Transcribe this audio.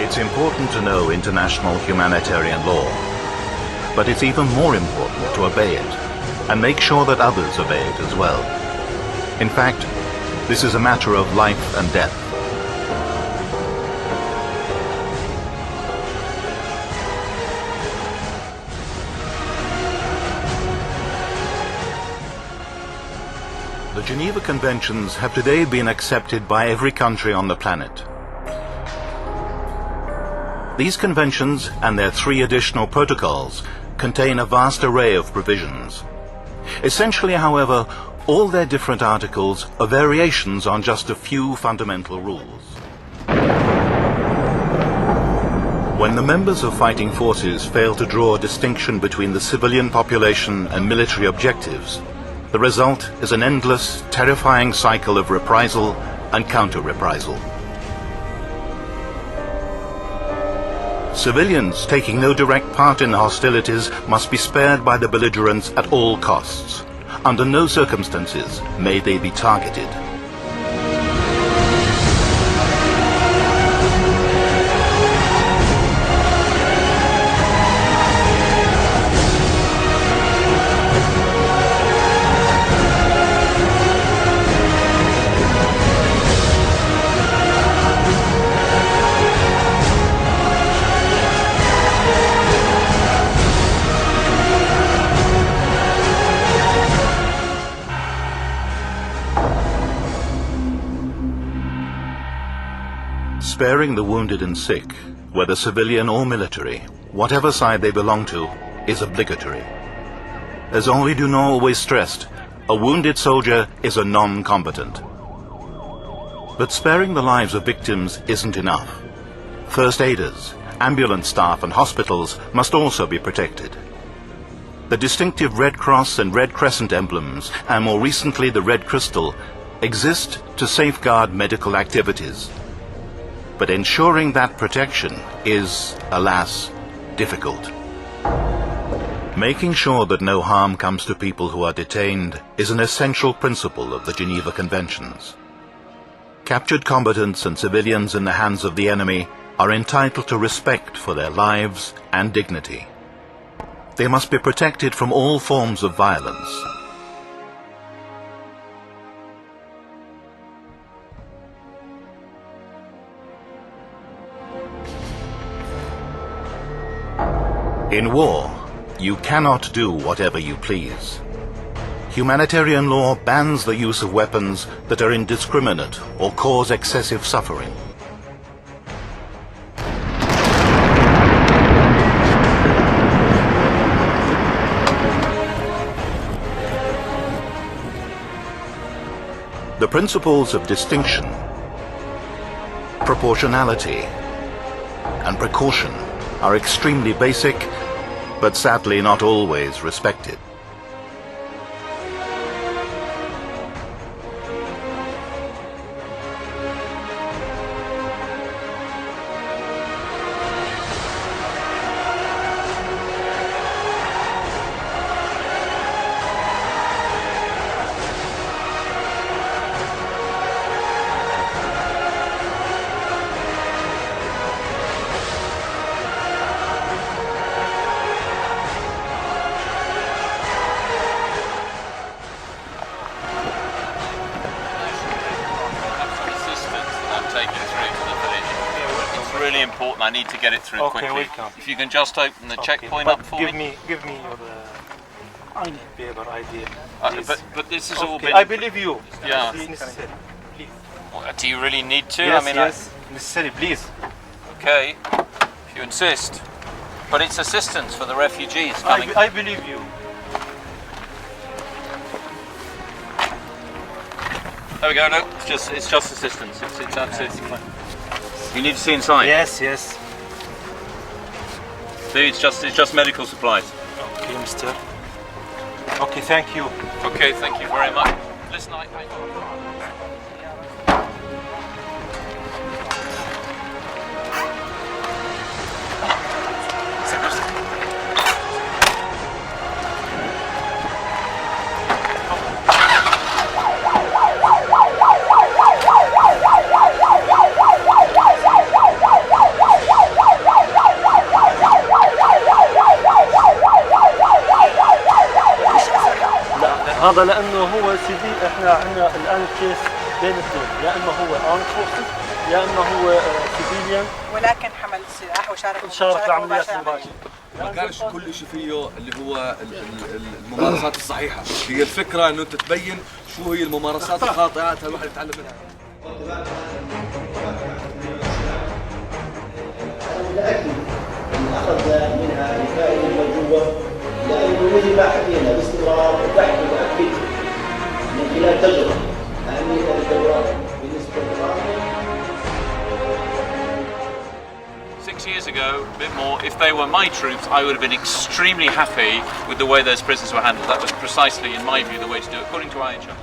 It's important to know international humanitarian law, but it's even more important to obey it and make sure that others obey it as well. In fact, this is a matter of life and death. The Geneva Conventions have today been accepted by every country on the planet. These conventions and their 3 additional protocols contain a vast array of provisions. Essentially, however, all their different articles are variations on just a few fundamental rules. When the members of fighting forces fail to draw a distinction between the civilian population and military objectives, the result is an endless, terrifying cycle of reprisal and counter-reprisal. Civilians taking no direct part in the hostilities must be spared by the belligerents at all costs. Under no circumstances may they be targeted. Sparing the wounded and sick, whether civilian or military, whatever side they belong to, is obligatory. As Henri Dunant always stressed, a wounded soldier is a non-combatant. But sparing the lives of victims isn't enough. First aiders, ambulance staff and hospitals must also be protected. The distinctive Red Cross and Red Crescent emblems, and more recently the Red Crystal, exist to safeguard medical activities. But ensuring that protection is, alas, difficult. Making sure that no harm comes to people who are detained is an essential principle of the Geneva Conventions. Captured combatants and civilians in the hands of the enemy are entitled to respect for their lives and dignity. They must be protected from all forms of violence. In war, you cannot do whatever you please. Humanitarian law bans the use of weapons that are indiscriminate or cause excessive suffering. The principles of distinction, proportionality, and precaution are extremely basic, but sadly not always respected. Really important. I need to get it through quickly. Welcome. If you can just open the checkpoint up for me. Give me your paper ID. But this is all been. I believe you. Yeah. It's necessary. Please. Well, do you really need to? Yes, I mean, yes. Necessary, please. Okay, if you insist. But it's assistance for the refugees coming. I believe you. There we go. No, it's just assistance. It's absolutely fine. You need to see inside. Yes, yes. See, it's just medical supplies. Okay, mister. Okay, thank you. Okay, thank you very much. Listen, هذا لانه هو سيدي احنا عندنا الان كيس بين اثنين، يا اما هو ارم فورسز يا اما هو سيفيليان ولكن حمل السلاح شارك في عمليات مباشره. ما كانش كل شيء فيه اللي هو الممارسات الصحيحه، هي الفكره انه انت تبين شو هي الممارسات الخاطئه الواحد يتعلم منها. متأكد أن أخذ منها الفائدة المرجوة، لأنه يجب علينا باستمرار وبحث وتأكد من خلال تجربة أهمية الدورة بالنسبة للغاية. 6 years ago, a bit more, if they were my troops, I would have been extremely happy with the way those prisoners were handled. That was precisely, in my view, the way to do it, according to IHL.